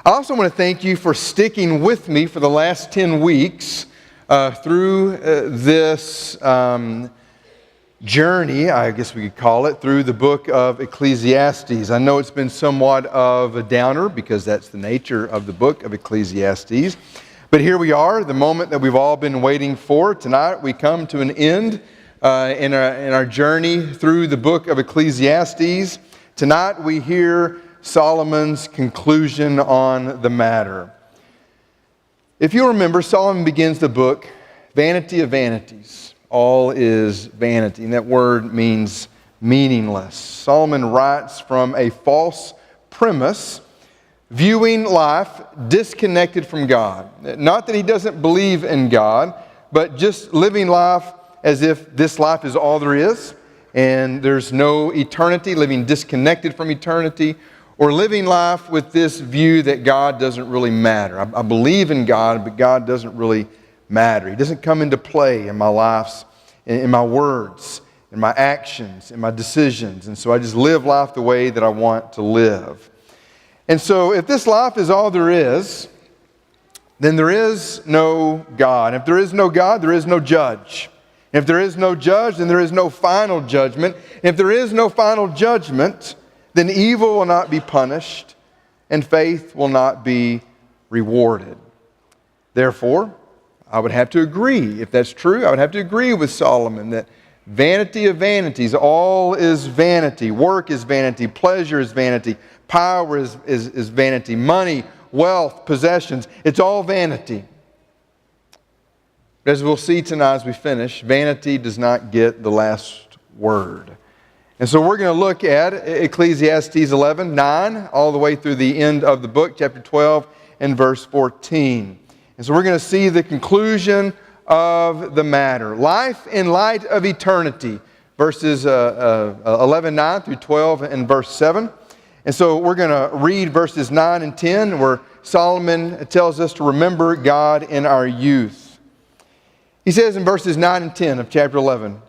I also want to thank you for sticking with me for the last 10 weeks through this journey, I guess we could call it, through the book of Ecclesiastes. I know it's been somewhat of a downer because that's the nature of the book of Ecclesiastes. But here we are, the moment that we've all been waiting for. Tonight we come to an end in our journey through the book of Ecclesiastes. Tonight we hear Solomon's conclusion on the matter. If you remember, Solomon begins the book, vanity of vanities. All is vanity, and that word means meaningless. Solomon writes from a false premise, viewing life disconnected from God. Not that he doesn't believe in God, but just living life as if this life is all there is, and there's no eternity, living disconnected from eternity, or living life with this view that God doesn't really matter. I believe in God, but God doesn't really matter. He doesn't come into play in my lives, in my words, in my actions, in my decisions. And so I just live life the way that I want to live. And so if this life is all there is, then there is no God. If there is no God, there is no judge. If there is no judge, then there is no final judgment. If there is no final judgment, then evil will not be punished, and faith will not be rewarded. Therefore, I would have to agree, if that's true, I would have to agree with Solomon that vanity of vanities, all is vanity. Work is vanity, pleasure is vanity, power is vanity, money, wealth, possessions, it's all vanity. As we'll see tonight as we finish, vanity does not get the last word. And so we're going to look at Ecclesiastes 11:9 all the way through the end of the book, chapter 12 and verse 14. And so we're going to see the conclusion of the matter. Life in light of eternity, verses 11:9 through 12 and verse 7. And so we're going to read verses 9 and 10 where Solomon tells us to remember God in our youth. He says in verses 9 and 10 of chapter 11,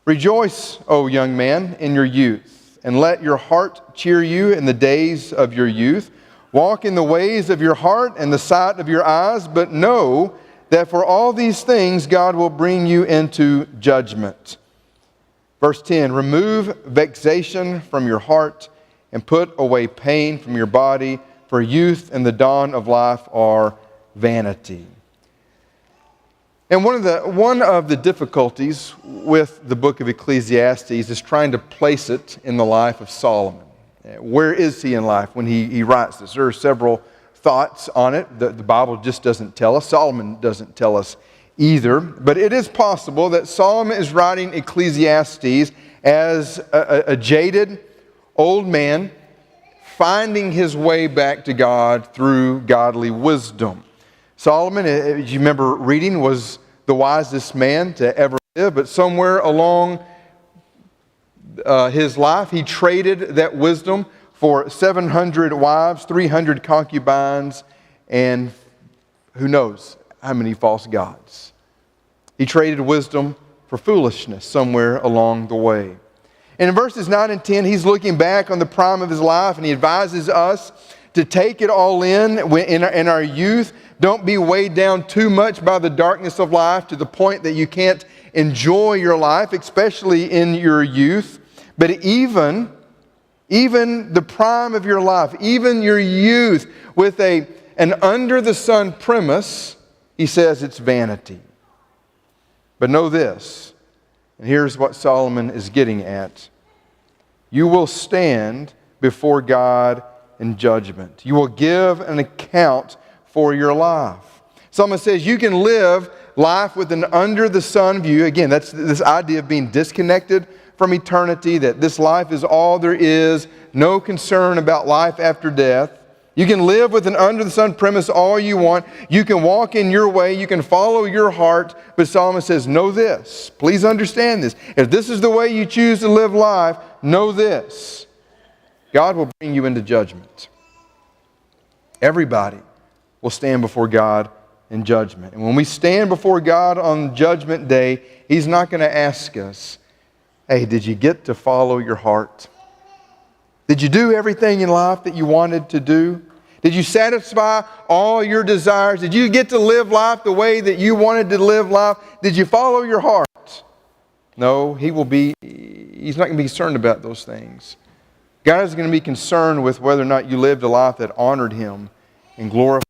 "Rejoice, O young man, in your youth, and let your heart cheer you in the days of your youth. Walk in the ways of your heart and the sight of your eyes, but know that for all these things God will bring you into judgment." Verse 10, "Remove vexation from your heart and put away pain from your body, for youth and the dawn of life are vanity." And one of the difficulties with the book of Ecclesiastes is trying to place it in the life of Solomon. Where is he in life when he writes this? There are several thoughts on it. The Bible just doesn't tell us. Solomon doesn't tell us either. But it is possible that Solomon is writing Ecclesiastes as a jaded old man finding his way back to God through godly wisdom. Solomon, as you remember reading, was the wisest man to ever live, but somewhere along his life, he traded that wisdom for 700 wives, 300 concubines, and who knows how many false gods. He traded wisdom for foolishness somewhere along the way. And in verses 9 and 10, he's looking back on the prime of his life, and he advises us to take it all in our youth. Don't be weighed down too much by the darkness of life to the point that you can't enjoy your life, especially in your youth. But even the prime of your life, even your youth, with an under-the-sun premise, he says it's vanity. But know this, and here's what Solomon is getting at. You will stand before God in judgment. You will give an account for your life. Solomon says you can live life with an under-the-sun view. Again, that's this idea of being disconnected from eternity, that this life is all there is, no concern about life after death. You can live with an under-the-sun premise all you want. You can walk in your way. You can follow your heart. But Solomon says, know this. Please understand this. If this is the way you choose to live life, know this. God will bring you into judgment. Everybody will stand before God in judgment. And when we stand before God on Judgment Day, He's not going to ask us, hey, did you get to follow your heart? Did you do everything in life that you wanted to do? Did you satisfy all your desires? Did you get to live life the way that you wanted to live life? Did you follow your heart? No, He's not going to be concerned about those things. God is going to be concerned with whether or not you lived a life that honored Him and glorified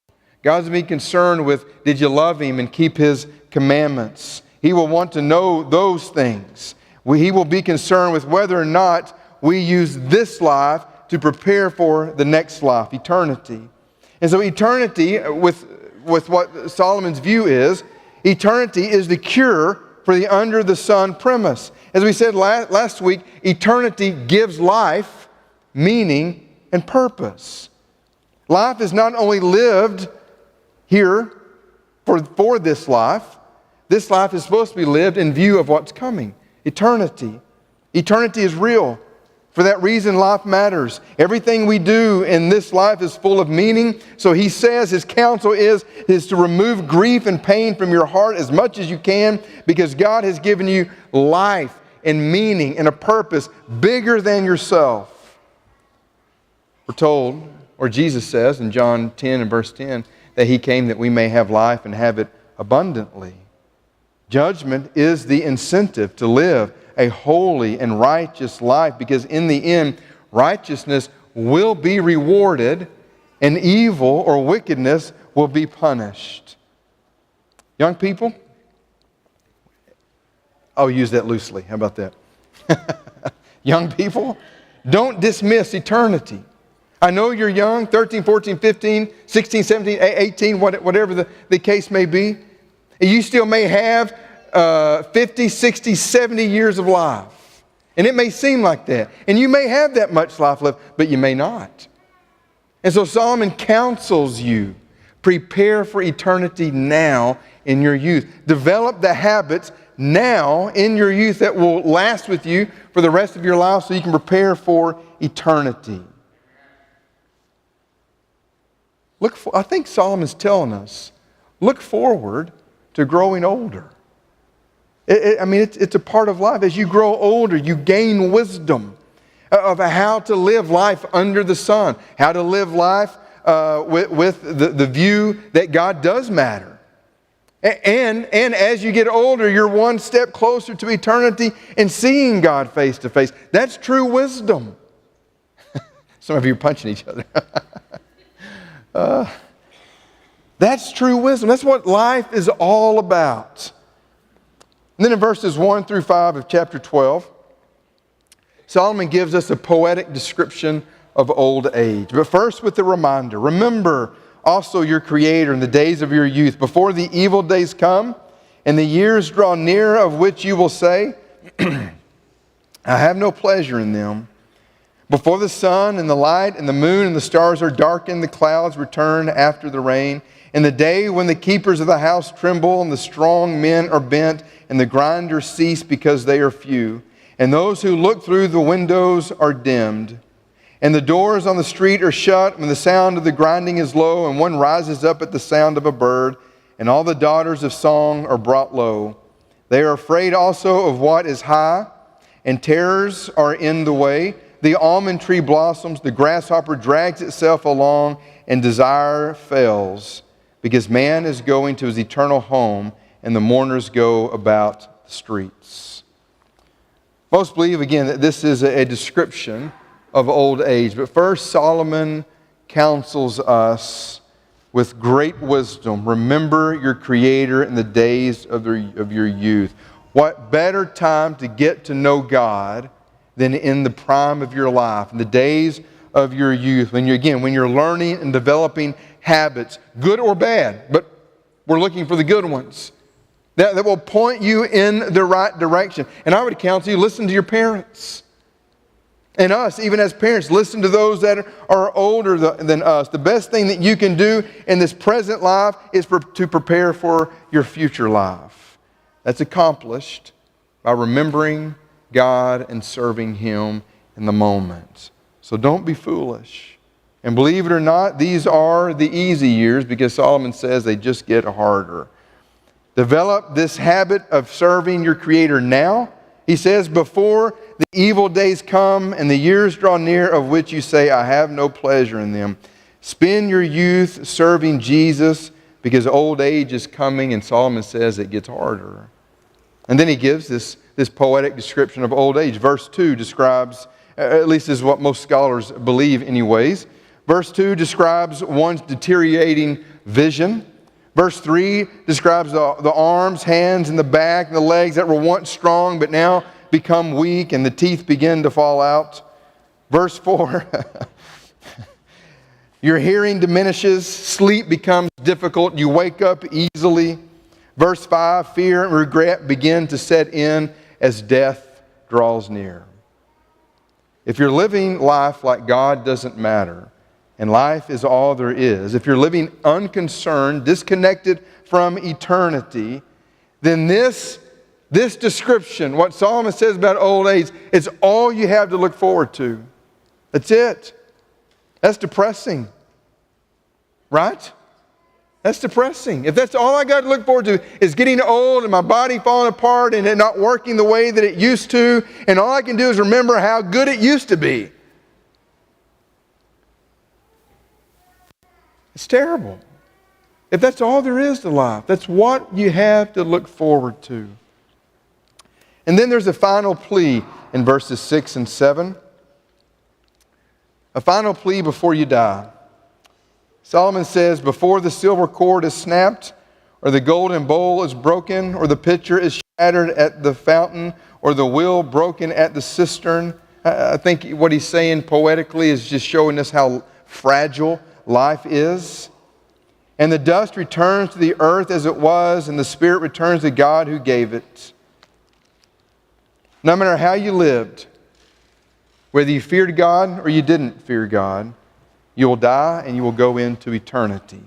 Him. God's going to be concerned with, did you love Him and keep His commandments? He will want to know those things. He will be concerned with whether or not we use this life to prepare for the next life, eternity. And so eternity, with what Solomon's view is, eternity is the cure for the under the sun premise. As we said last week, eternity gives life meaning and purpose. Life is not only lived here for this life. This life is supposed to be lived in view of what's coming, eternity. Eternity is real. For that reason, life matters. Everything we do in this life is full of meaning. So he says his counsel is to remove grief and pain from your heart as much as you can, because God has given you life and meaning and a purpose bigger than yourself. We're told, or Jesus says in John 10 and verse 10, that He came that we may have life and have it abundantly. Judgment is the incentive to live a holy and righteous life, because in the end, righteousness will be rewarded and evil or wickedness will be punished. Young people, I'll use that loosely. How about that? Young people, don't dismiss eternity. I know you're young, 13, 14, 15, 16, 17, 18, whatever the case may be. You still may have 50, 60, 70 years of life. And it may seem like that. And you may have that much life left, but you may not. And so Solomon counsels you, prepare for eternity now in your youth. Develop the habits now in your youth that will last with you for the rest of your life so you can prepare for eternity. I think Solomon's telling us, look forward to growing older. It's a part of life. As you grow older, you gain wisdom of how to live life under the sun, how to live life with the view that God does matter. And as you get older, you're one step closer to eternity and seeing God face to face. That's true wisdom. Some of you are punching each other. That's true wisdom. That's what life is all about. And then in verses 1 through 5 of chapter 12, Solomon gives us a poetic description of old age. But first with the reminder, remember also your Creator in the days of your youth, before the evil days come and the years draw near, of which you will say, I have no pleasure in them. Before the sun and the light and the moon and the stars are darkened, the clouds return after the rain. In the day when the keepers of the house tremble and the strong men are bent and the grinders cease because they are few, and those who look through the windows are dimmed, and the doors on the street are shut when the sound of the grinding is low, and one rises up at the sound of a bird, and all the daughters of song are brought low. They are afraid also of what is high, and terrors are in the way. The almond tree blossoms, the grasshopper drags itself along, and desire fails, because man is going to his eternal home, and the mourners go about the streets. Most believe, again, that this is a description of old age. But first, Solomon counsels us with great wisdom. Remember your Creator in the days of your youth. What better time to get to know God than in the prime of your life, in the days of your youth, when you're learning and developing habits, good or bad, but we're looking for the good ones that will point you in the right direction. And I would counsel you, listen to your parents. And us, even as parents, listen to those that are older than us. The best thing that you can do in this present life is to prepare for your future life. That's accomplished by remembering God and serving Him in the moment. So don't be foolish. And believe it or not, these are the easy years, because Solomon says they just get harder. Develop this habit of serving your Creator now. He says, before the evil days come and the years draw near, of which you say, I have no pleasure in them. Spend your youth serving Jesus because old age is coming, and Solomon says it gets harder. And then he gives this poetic description of old age. Verse 2 describes, at least is what most scholars believe anyways, verse 2 describes one's deteriorating vision. Verse 3 describes the arms, hands, and the back, and the legs that were once strong but now become weak, and the teeth begin to fall out. Verse 4, your hearing diminishes, sleep becomes difficult, you wake up easily. Verse 5, fear and regret begin to set in as death draws near. If you're living life like God doesn't matter, and life is all there is, if you're living unconcerned, disconnected from eternity, then this description, what Solomon says about old age, is all you have to look forward to. That's it. That's depressing. Right? That's depressing. If that's all I got to look forward to is getting old and my body falling apart and it not working the way that it used to, and all I can do is remember how good it used to be. It's terrible. If that's all there is to life, that's what you have to look forward to. And then there's a final plea in verses 6 and 7. A final plea before you die. Solomon says, before the silver cord is snapped, or the golden bowl is broken, or the pitcher is shattered at the fountain, or the wheel broken at the cistern. I think what he's saying poetically is just showing us how fragile life is. And the dust returns to the earth as it was, and the spirit returns to God who gave it. No matter how you lived, whether you feared God or you didn't fear God, you will die and you will go into eternity.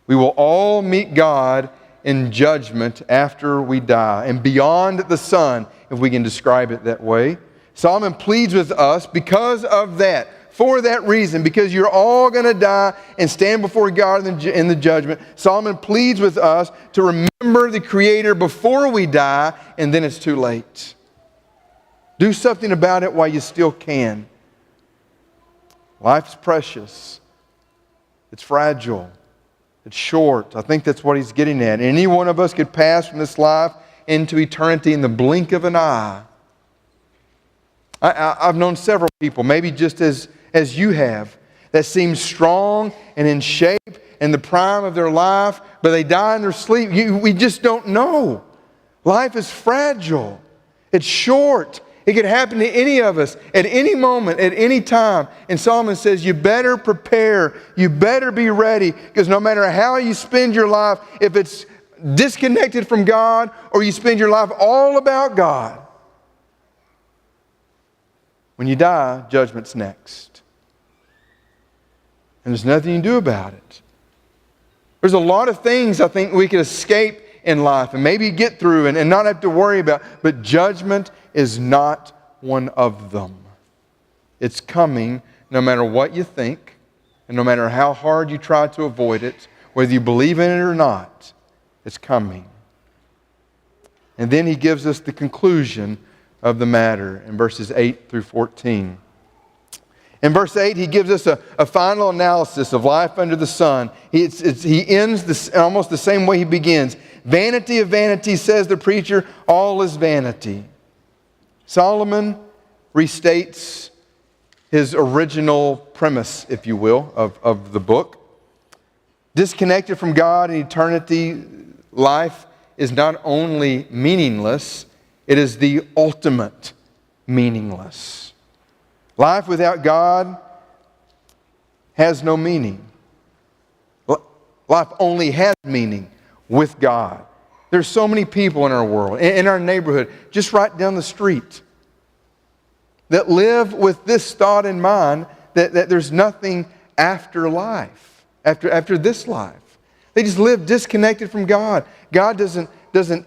We will all meet God in judgment after we die, and beyond the sun, if we can describe it that way. Solomon pleads with us because of that. For that reason, because you're all going to die and stand before God in the judgment, Solomon pleads with us to remember the Creator before we die, and then it's too late. Do something about it while you still can. Life's precious. It's fragile. It's short. I think that's what he's getting at. Any one of us could pass from this life into eternity in the blink of an eye. I've known several people, maybe just as you have, that seem strong and in shape in the prime of their life, but they die in their sleep. We just don't know. Life is fragile. It's short. It could happen to any of us at any moment, at any time. And Solomon says, you better prepare. You better be ready, because no matter how you spend your life, if it's disconnected from God or you spend your life all about God, when you die, judgment's next. And there's nothing you can do about it. There's a lot of things I think we could escape in life and maybe get through and not have to worry about, but judgment is not one of them. It's coming no matter what you think and no matter how hard you try to avoid it, whether you believe in it or not, it's coming. And then he gives us the conclusion of the matter in verses 8 through 14. In verse 8, he gives us a final analysis of life under the sun. He ends almost the same way he begins. Vanity of vanities, says the preacher, all is vanity. Solomon restates his original premise, if you will, of the book. Disconnected from God in eternity, life is not only meaningless, it is the ultimate meaningless. Life without God has no meaning. Life only has meaning with God. There's so many people in our world, in our neighborhood, just right down the street, that live with this thought in mind that there's nothing after life, after this life. They just live disconnected from God. God doesn't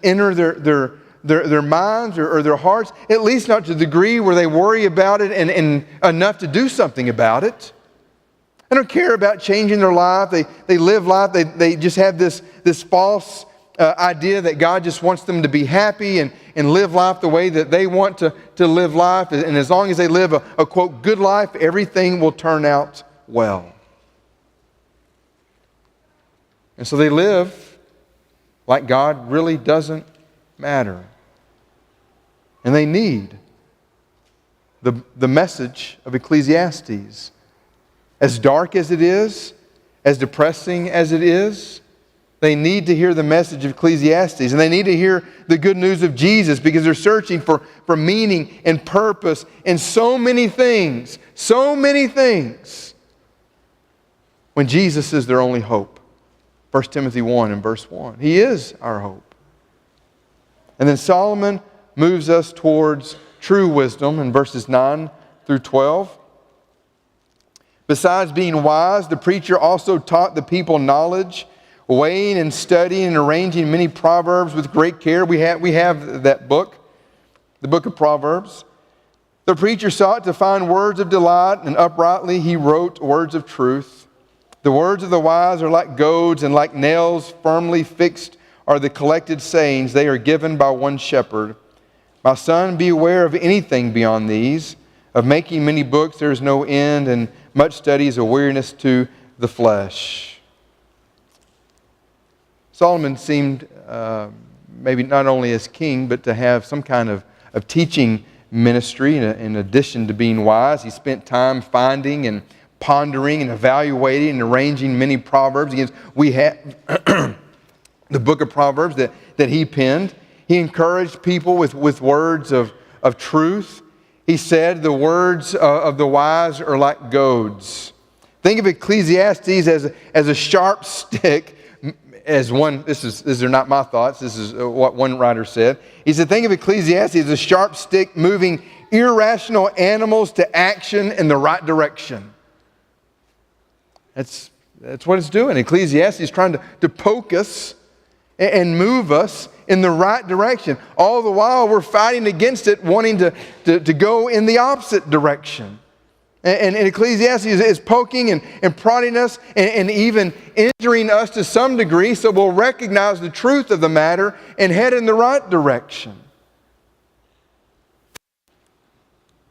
enter their minds or their hearts, at least not to the degree where they worry about it and enough to do something about it. They don't care about changing their life. They live life. They just have this false idea that God just wants them to be happy and live life the way that they want to live life. And as long as they live a quote, good life, everything will turn out well. And so they live like God really doesn't matter. And they need the message of Ecclesiastes. As dark as it is, as depressing as it is, they need to hear the message of Ecclesiastes. And they need to hear the good news of Jesus because they're searching for meaning and purpose in so many things. So many things. When Jesus is their only hope. 1 Timothy 1 and verse 1. He is our hope. And then Solomon moves us towards true wisdom in verses 9 through 12. Besides being wise, the preacher also taught the people knowledge, weighing and studying and arranging many proverbs with great care. We have that book, the book of Proverbs. The preacher sought to find words of delight, and uprightly he wrote words of truth. The words of the wise are like goads, and like nails firmly fixed are the collected sayings. They are given by one shepherd. My son, beware of anything beyond these. Of making many books there is no end, and much study is a weariness to the flesh. Solomon seemed, maybe not only as king, but to have some kind of teaching ministry in addition to being wise. He spent time finding and pondering and evaluating and arranging many proverbs. Again, we have the book of Proverbs that he penned. He encouraged people with words of truth. He said the words of the wise are like goads. Think of Ecclesiastes as a sharp stick. These are not my thoughts. This is what one writer said. He said, think of Ecclesiastes as a sharp stick moving irrational animals to action in the right direction. That's what it's doing. Ecclesiastes is trying to poke us and move us in the right direction. All the while we're fighting against it, wanting to go in the opposite direction. And Ecclesiastes is poking and prodding us and even injuring us to some degree so we'll recognize the truth of the matter and head in the right direction.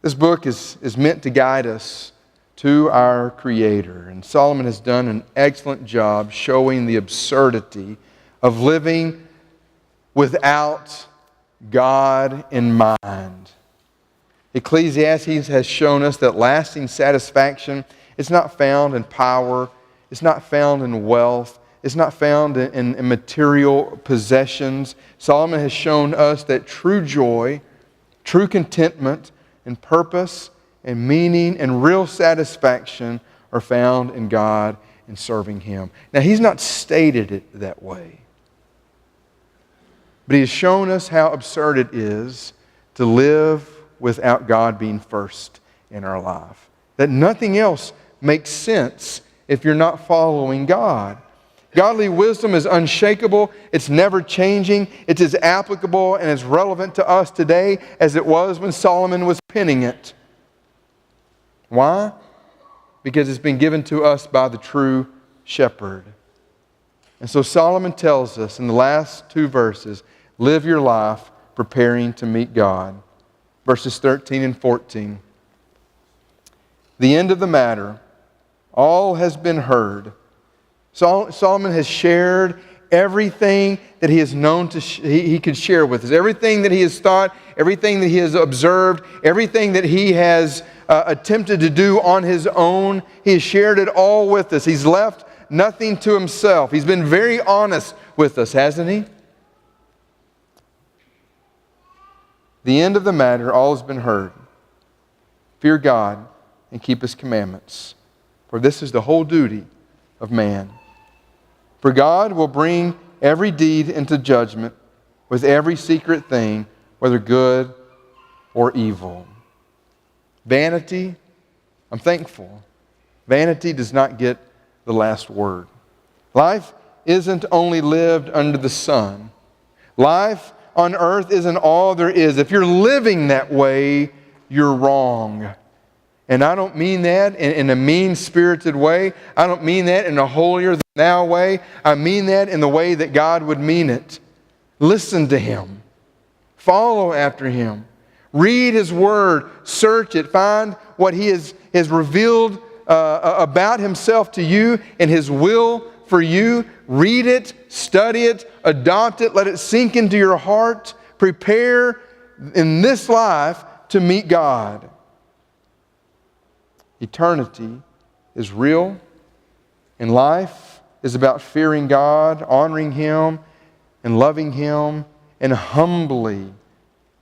This book is meant to guide us to our Creator. And Solomon has done an excellent job showing the absurdity of living without God in mind. Ecclesiastes has shown us that lasting satisfaction is not found in power, it's not found in wealth, it's not found in material possessions. Solomon has shown us that true joy, true contentment, and purpose, and meaning, and real satisfaction are found in God and serving Him. Now, he's not stated it that way. But he has shown us how absurd it is to live without God being first in our life. That nothing else makes sense if you're not following God. Godly wisdom is unshakable, it's never changing, it's as applicable and as relevant to us today as it was when Solomon was penning it. Why? Because it's been given to us by the true shepherd. And so Solomon tells us in the last two verses, live your life preparing to meet God. Verses 13 and 14. The end of the matter, all has been heard. Solomon has shared everything that he has known he could share with us. Everything that he has thought, everything that he has observed, everything that he has attempted to do on his own. He has shared it all with us. He's left nothing to himself. He's been very honest with us, hasn't he? The end of the matter, all has been heard. Fear God and keep His commandments, for this is the whole duty of man. For God will bring every deed into judgment with every secret thing, whether good or evil. Vanity, I'm thankful. Vanity does not get the last word. Life isn't only lived under the sun. Life on earth isn't all there is. If you're living that way, you're wrong. And I don't mean that in a mean-spirited way. I don't mean that in a holier-than-thou way. I mean that in the way that God would mean it. Listen to Him. Follow after Him. Read His Word. Search it. Find what He has revealed about Himself to you and His will for you. Read it, study it, adopt it, let it sink into your heart. Prepare in this life to meet God. Eternity is real, and life is about fearing God, honoring Him, and loving Him, and humbly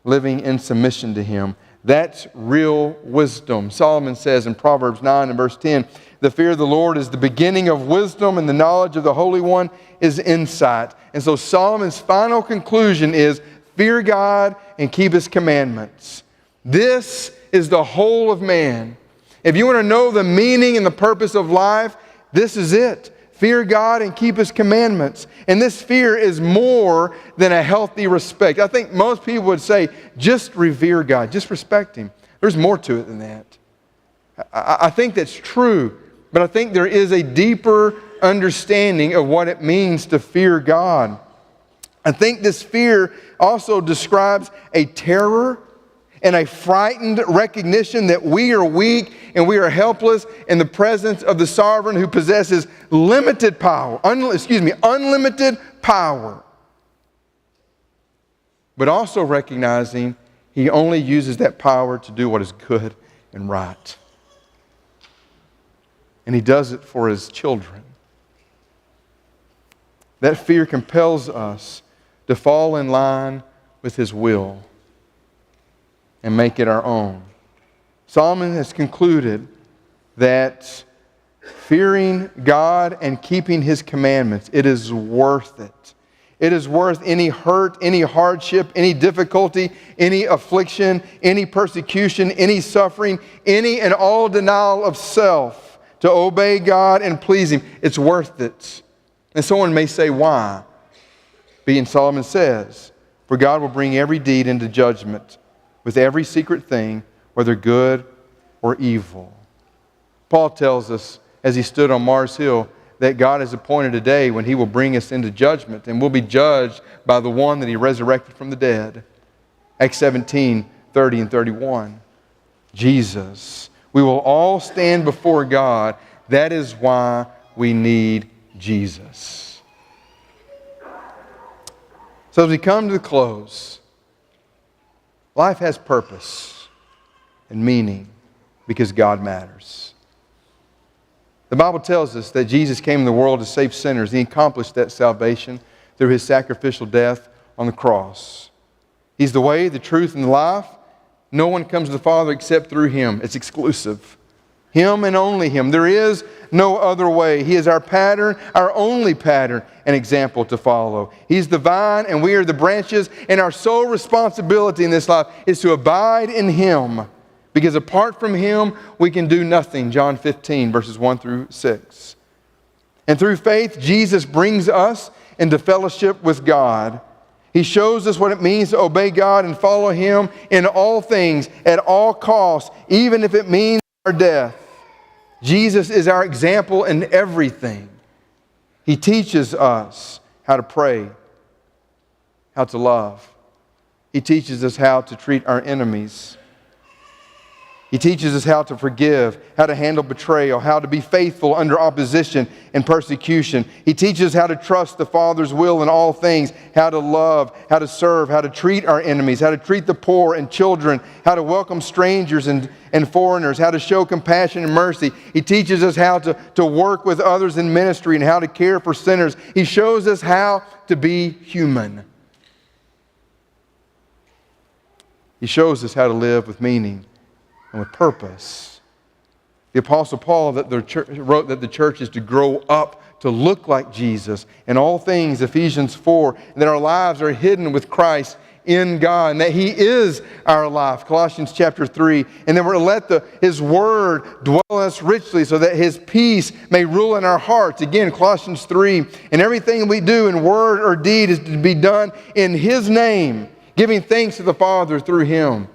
living in submission to Him. That's real wisdom. Solomon says in Proverbs 9 and verse 10, the fear of the Lord is the beginning of wisdom, and the knowledge of the Holy One is insight. And so Solomon's final conclusion is, fear God and keep His commandments. This is the whole of man. If you want to know the meaning and the purpose of life, this is it. Fear God and keep His commandments. And this fear is more than a healthy respect. I think most people would say, just revere God, just respect Him. There's more to it than that. I think that's true, but I think there is a deeper understanding of what it means to fear God. I think this fear also describes a terror and a frightened recognition that we are weak and we are helpless in the presence of the sovereign who possesses unlimited power. But also recognizing He only uses that power to do what is good and right. And He does it for His children. That fear compels us to fall in line with His will and make it our own. Solomon has concluded that fearing God and keeping His commandments, it is worth it. It is worth any hurt, any hardship, any difficulty, any affliction, any persecution, any suffering, any and all denial of self to obey God and please Him. It's worth it. And someone may say, why? Being Solomon says, for God will bring every deed into judgment with every secret thing, whether good or evil. Paul tells us, as he stood on Mars Hill, that God has appointed a day when He will bring us into judgment, and we'll be judged by the one that He resurrected from the dead. Acts 17, 30 and 31. Jesus. We will all stand before God. That is why we need Jesus. So as we come to the close, life has purpose and meaning because God matters. The Bible tells us that Jesus came in the world to save sinners. He accomplished that salvation through His sacrificial death on the cross. He's the way, the truth, and the life. No one comes to the Father except through Him. It's exclusive. Him and only Him. There is no other way. He is our pattern, our only pattern and example to follow. He's the vine and we are the branches, and our sole responsibility in this life is to abide in Him, because apart from Him we can do nothing. John 15 verses 1 through 6. And through faith, Jesus brings us into fellowship with God. He shows us what it means to obey God and follow Him in all things, at all costs, even if it means our death. Jesus is our example in everything. He teaches us how to pray, how to love. He teaches us how to treat our enemies. He teaches us how to forgive, how to handle betrayal, how to be faithful under opposition and persecution. He teaches us how to trust the Father's will in all things, how to love, how to serve, how to treat our enemies, how to treat the poor and children, how to welcome strangers and foreigners, how to show compassion and mercy. He teaches us how to work with others in ministry and how to care for sinners. He shows us how to be human. He shows us how to live with meaning and with purpose. The Apostle Paul wrote that the church is to grow up to look like Jesus in all things, Ephesians 4, and that our lives are hidden with Christ in God, and that He is our life, Colossians chapter 3, and then we're to let His Word dwell in us richly so that His peace may rule in our hearts, again, Colossians 3, and everything we do in word or deed is to be done in His name, giving thanks to the Father through Him.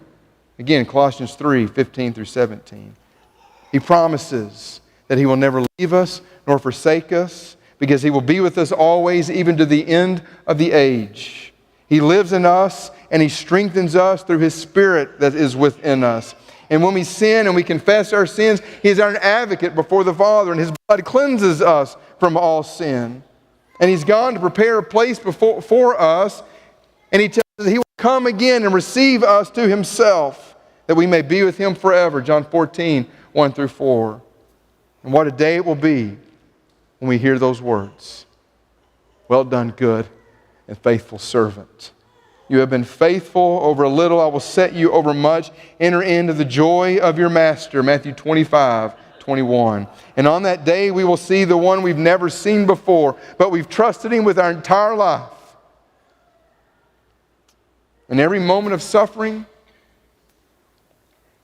Again, Colossians 3, 15 through 17. He promises that He will never leave us nor forsake us, because He will be with us always, even to the end of the age. He lives in us and He strengthens us through His Spirit that is within us. And when we sin and we confess our sins, He is our advocate before the Father, and His blood cleanses us from all sin. And He's gone to prepare a place for us. And He tells us He will come again and receive us to Himself, that we may be with Him forever. John 14, 1 through 4. And what a day it will be when we hear those words. Well done, good and faithful servant. You have been faithful over a little, I will set you over much. Enter into the joy of your master. Matthew 25, 21. And on that day we will see the one we've never seen before, but we've trusted Him with our entire life. And every moment of suffering,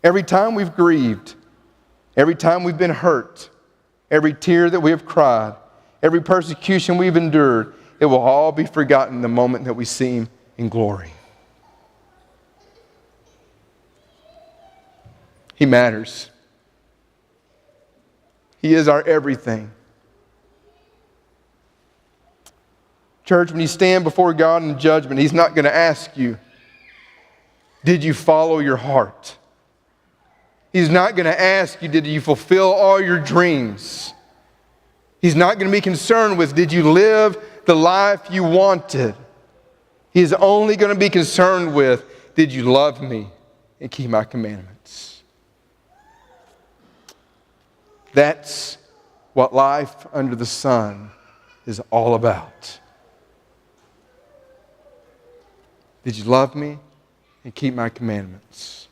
every time we've grieved, every time we've been hurt, every tear that we have cried, every persecution we've endured, it will all be forgotten the moment that we see Him in glory. He matters. He is our everything. Church, when you stand before God in judgment, He's not going to ask you, did you follow your heart? He's not going to ask you, did you fulfill all your dreams? He's not going to be concerned with, did you live the life you wanted? He's only going to be concerned with, did you love me and keep my commandments? That's what life under the sun is all about. Did you love me and keep my commandments?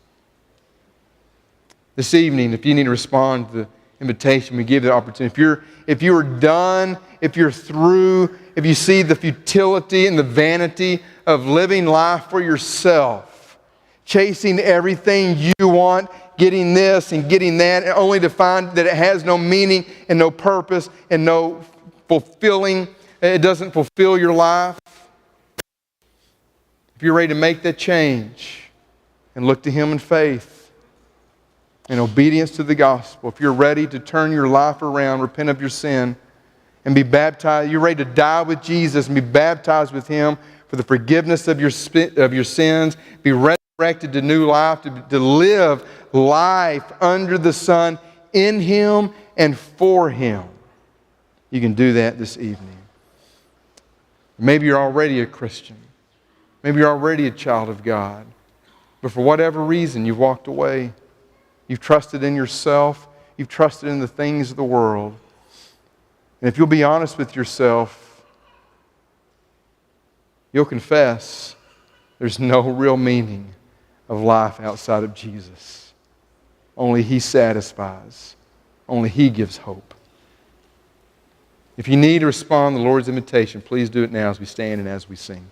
This evening, if you need to respond to the invitation, we give the opportunity. If you're done, if you're through, if you see the futility and the vanity of living life for yourself, chasing everything you want, getting this and getting that, and only to find that it has no meaning and no purpose and no fulfilling, it doesn't fulfill your life. If you're ready to make that change and look to Him in faith, in obedience to the gospel, if you're ready to turn your life around, repent of your sin, and be baptized, you're ready to die with Jesus and be baptized with Him for the forgiveness of your sins, be resurrected to new life, to live life under the sun in Him and for Him. You can do that this evening. Maybe you're already a Christian. Maybe you're already a child of God. But for whatever reason, you've walked away. You've trusted in yourself. You've trusted in the things of the world. And if you'll be honest with yourself, you'll confess there's no real meaning of life outside of Jesus. Only He satisfies. Only He gives hope. If you need to respond to the Lord's invitation, please do it now as we stand and as we sing.